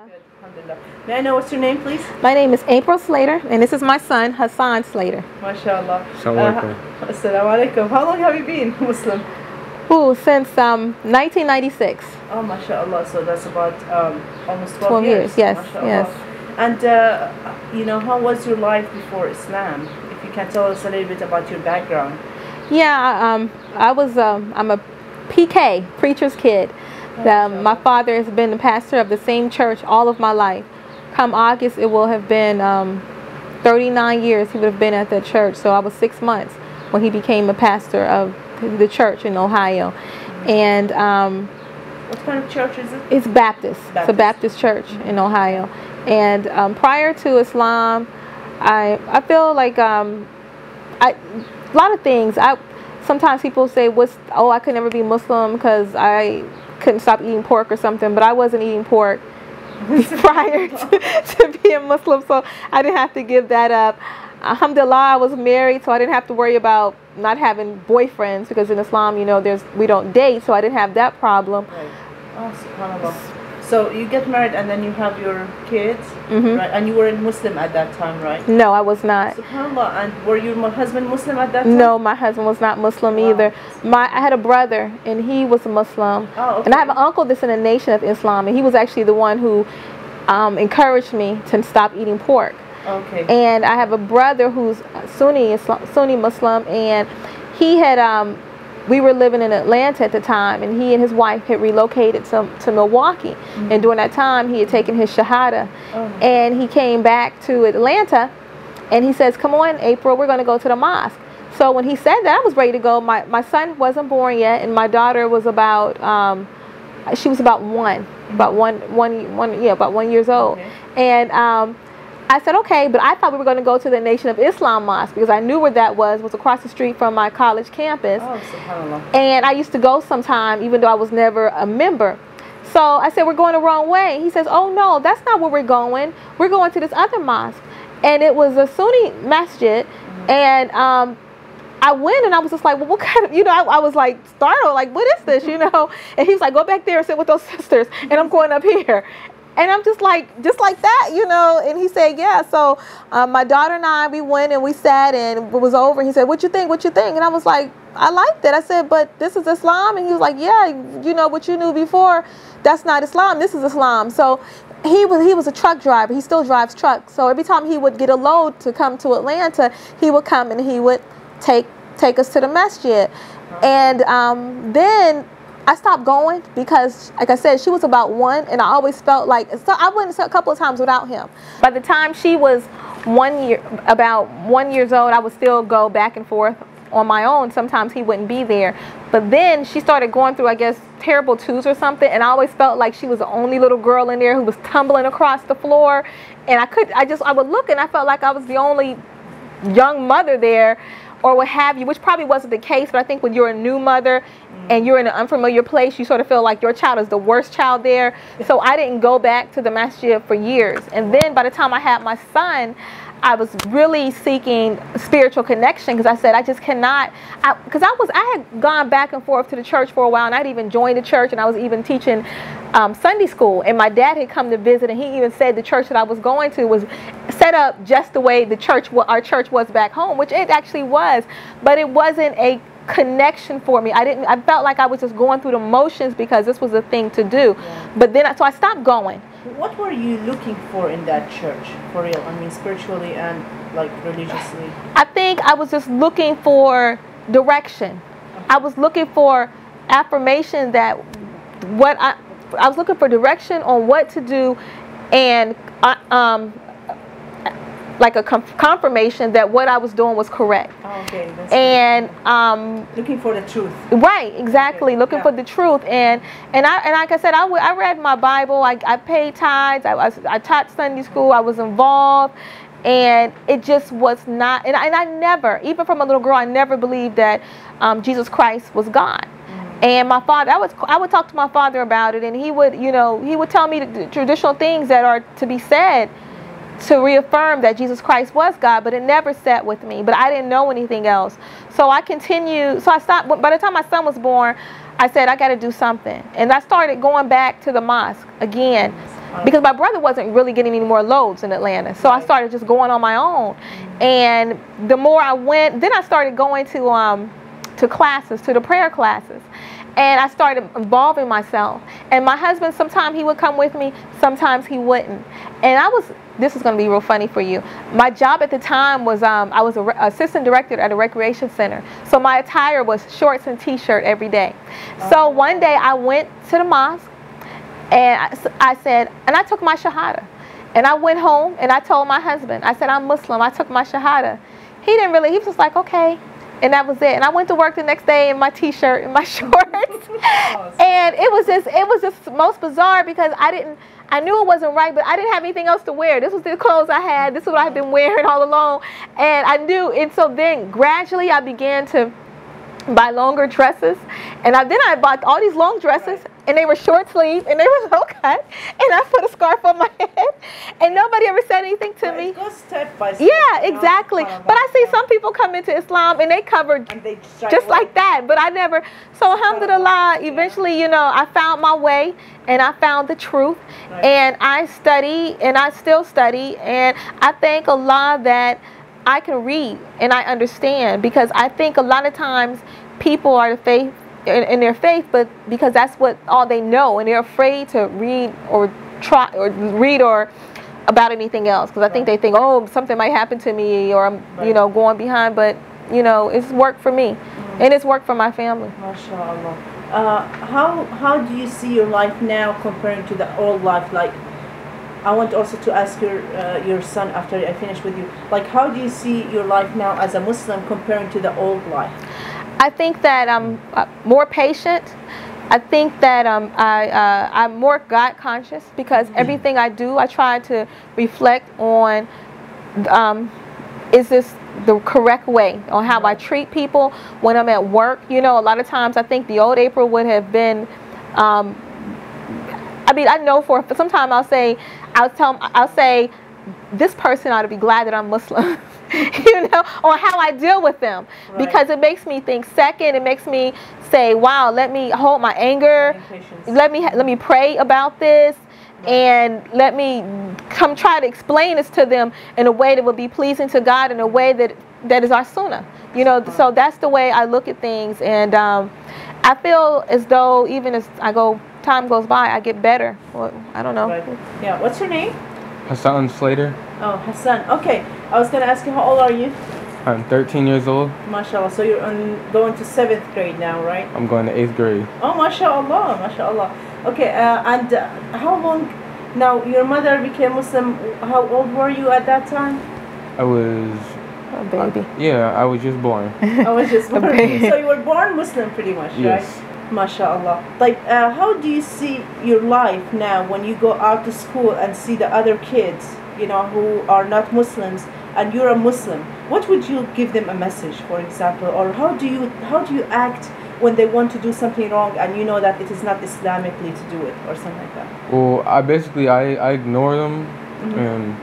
Alhamdulillah. Good. Alhamdulillah. May I know what's your name, please? My name is April Slater, and this is my son, Hassan Slater. MashaAllah. Assalamu Assalamu alaikum. How long have you been Muslim? Who, since 1996. Oh, MashaAllah. So that's about almost 12 years. Yes, MashaAllah. yes. And, you know, how was your life before Islam? If you can tell us a little bit about your background. Yeah, I'm a PK, preacher's kid. My father has been the pastor of the same church all of my life. Come August, it will have been 39 years he would have been at that church. So I was 6 months when he became a pastor of the church in Ohio. And what kind of church is it? It's Baptist. It's a Baptist church in Ohio. And prior to Islam, I feel like a lot of things. Sometimes people say, "Oh, I could never be Muslim because I couldn't stop eating pork or something," but I wasn't eating pork prior to being Muslim, so I didn't have to give that up. Alhamdulillah, I was married, so I didn't have to worry about not having boyfriends, because in Islam, you know, we don't date, so I didn't have that problem. Right. Oh, subhanAllah. So you get married and then you have your kids, right? And you were a Muslim at that time, right? No, I was not. SubhanAllah. And were your husband Muslim at that time? No, my husband was not Muslim either. I had a brother, and he was a Muslim. Oh, okay. And I have an uncle that's in the Nation of Islam, and he was actually the one who encouraged me to stop eating pork. Okay. And I have a brother who's Sunni Muslim, and he had we were living in Atlanta at the time, and he and his wife had relocated to Milwaukee. And during that time, he had taken his Shahadah. And he came back to Atlanta, and he says, "Come on, April, we're going to go to the mosque." So when he said that, I was ready to go. My son wasn't born yet, and my daughter was about she was about about one years old. Okay. And I said, okay, but I thought we were going to go to the Nation of Islam Mosque, because I knew where that was across the street from my college campus. Oh, subhanAllah. And I used to go sometime, even though I was never a member. So I said, we're going the wrong way. He says, oh no, that's not where we're going. We're going to this other mosque. And it was a Sunni Masjid. And I went, and I was just like, well, what kind of, you know, I was like startled, like, what is this, you know? And he was like, go back there and sit with those sisters, and I'm going up here. And I'm just like that, you know. And he said, yeah. So my daughter and I, we went and we sat, and it was over. He said, what you think? What you think? And I was like, I liked it. I said, but this is Islam? And he was like, yeah, you know, what you knew before, that's not Islam. This is Islam. So he was a truck driver. He still drives trucks. So every time he would get a load to come to Atlanta, he would come and he would take us to the Masjid. And then I stopped going because, like I said, she was about 1, and I always felt like, so I went a couple of times without him. By the time she was about 1 year old, I would still go back and forth on my own. Sometimes he wouldn't be there. But then she started going through, I guess, terrible twos or something, and I always felt like she was the only little girl in there who was tumbling across the floor. And I would look, and I felt like I was the only young mother there, or what have you, which probably wasn't the case. But I think when you're a new mother and you're in an unfamiliar place, you sort of feel like your child is the worst child there. So I didn't go back to the masjid for years. And then by the time I had my son, I was really seeking spiritual connection, because I said, I just cannot, because I had gone back and forth to the church for a while, and I'd even joined the church, and I was even teaching Sunday school, and my dad had come to visit, and he even said the church that I was going to was set up just the way our church was back home, which it actually was, but it wasn't a connection for me. I felt like I was just going through the motions because this was a thing to do. Yeah. But then so I stopped going. What were you looking for in that church, for real? I mean, spiritually and like religiously. I think I was just looking for direction. Okay. I was looking for affirmation that I was looking for direction on what to do, and like a confirmation that what I was doing was correct. Oh, okay. That's and looking for the truth. Right, exactly. Okay. Looking for the truth, and like I said, I read my Bible. I paid tithes. I taught Sunday school. I was involved, and it just was not. And I never, even from a little girl, I never believed that Jesus Christ was God. And my father, I would talk to my father about it, and he would tell me the traditional things that are to be said to reaffirm that Jesus Christ was God, but it never sat with me. But I didn't know anything else. So I continued. So I stopped. By the time my son was born, I said, I got to do something. And I started going back to the mosque again. because my brother wasn't really getting any more loads in Atlanta. So I started just going on my own. And the more I went, then I started going to classes, to the prayer classes. And I started involving myself. And my husband, sometimes he would come with me, sometimes he wouldn't. And this is going to be real funny for you. My job at the time was, I was an assistant director at a recreation center. So my attire was shorts and t-shirt every day. So one day I went to the mosque and I said, and I took my Shahadah. And I went home and I told my husband, I said, I'm Muslim. I took my Shahadah. He was just like, okay. And that was it. And I went to work the next day in my t-shirt and my shorts. And it was just most bizarre because I knew it wasn't right, but I didn't have anything else to wear. This was the clothes I had. This is what I had been wearing all along. And I knew, and so then gradually I began to buy longer dresses. And then I bought all these long dresses, and they were short sleeve, and they were low cut. And I put a scarf on my head, and nobody ever said anything to me. It goes step by step. Yeah, exactly. But I see some people come into Islam, and they covered just like that. But I never. So alhamdulillah, eventually, you know, I found my way, and I found the truth. And I study, and I still study. And I thank Allah that I can read and I understand, because I think a lot of times people are in their faith, but because that's all they know, and they're afraid to read or about anything else, because I think they think, oh, something might happen to me, or I'm you know, going behind. But you know, it's worked for me, and it's worked for my family. MashaAllah. How do you see your life now comparing to the old life? Like, I want also to ask your son, after I finish with you, like, how do you see your life now as a Muslim comparing to the old life? I think that I'm more patient. I think that I'm more God conscious, because everything I do, I try to reflect on, is this the correct way, on how I treat people when I'm at work. You know, a lot of times I think the old April would have been, I mean, I know for sometimes I'll say, this person ought to be glad that I'm Muslim, you know, or how I deal with them, because it makes me think. Second, it makes me say, wow, let me hold my anger, let me pray about this, and let me come try to explain this to them in a way that would be pleasing to God, in a way that is our sunnah, you know. So that's the way I look at things, and I feel as though even as time goes by, I get better. Well, I don't know. Yeah. What's your name? Hassan Slater. Oh, Hassan. Okay. I was gonna ask you, how old are you? I'm 13 years old. MashaAllah. So you're going to 7th grade now, right? I'm going to 8th grade. Oh, MashaAllah. MashaAllah. Okay. And how long? Now, your mother became Muslim. How old were you at that time? I was a baby. Yeah, I was just born. I was just born. So you were born Muslim, pretty much, yes. Right? MashaAllah. Like, how do you see your life now when you go out to school and see the other kids, you know, who are not Muslims, and you're a Muslim? What would you give them a message, for example, or how do you act when they want to do something wrong and you know that it is not Islamically to do it, or something like that? Well, I ignore them, and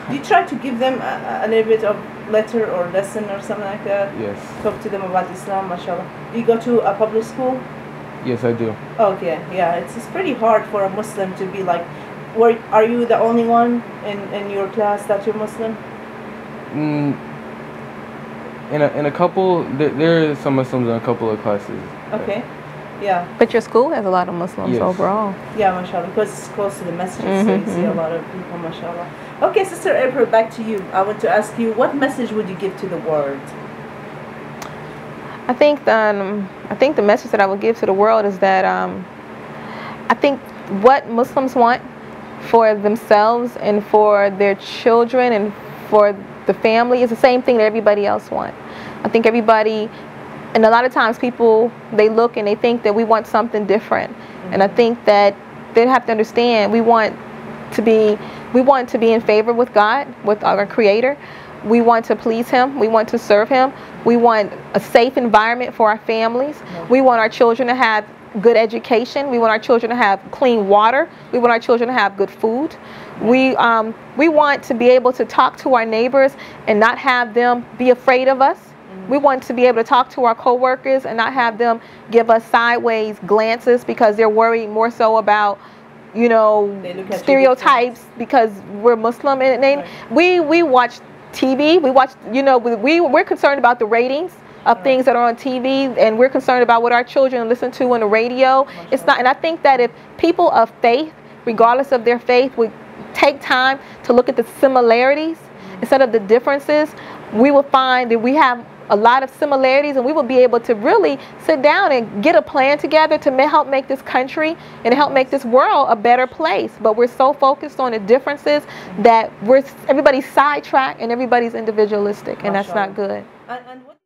do you try to give them a little bit of letter or lesson or something like that? Yes. Talk to them about Islam, mashallah. Do you go to a public school? Yes, I do. Okay, yeah. It's pretty hard for a Muslim to be like, are you the only one in your class that you're Muslim? In a couple, there are some Muslims in a couple of classes. Okay. Yeah. But your school has a lot of Muslims overall. Yeah, mashallah, because it's close to the masjid, so you see a lot of people, mashallah. Okay, Sister April, back to you. I want to ask you, what message would you give to the world? I think the message that I would give to the world is that I think what Muslims want for themselves and for their children and for the family is the same thing that everybody else wants. I think everybody, and a lot of times people, they look and they think that we want something different. And I think that they have to understand we want to be in favor with God, with our Creator. We want to please Him. We want to serve Him. We want a safe environment for our families. We want our children to have good education. We want our children to have clean water. We want our children to have good food. We want to be able to talk to our neighbors and not have them be afraid of us. We want to be able to talk to our co-workers and not have them give us sideways glances because they're worried more so about, you know, They look at you stereotypes because we're Muslim, and we watch TV. We watch, you know, we're concerned about the ratings of things that are on TV, and we're concerned about what our children listen to on the radio. It's not, and I think that if people of faith, regardless of their faith, would take time to look at the similarities instead of the differences, we will find that we have a lot of similarities, and we will be able to really sit down and get a plan together to help make this country and help make this world a better place. But we're so focused on the differences that everybody's sidetracked and everybody's individualistic, and that's not good. And what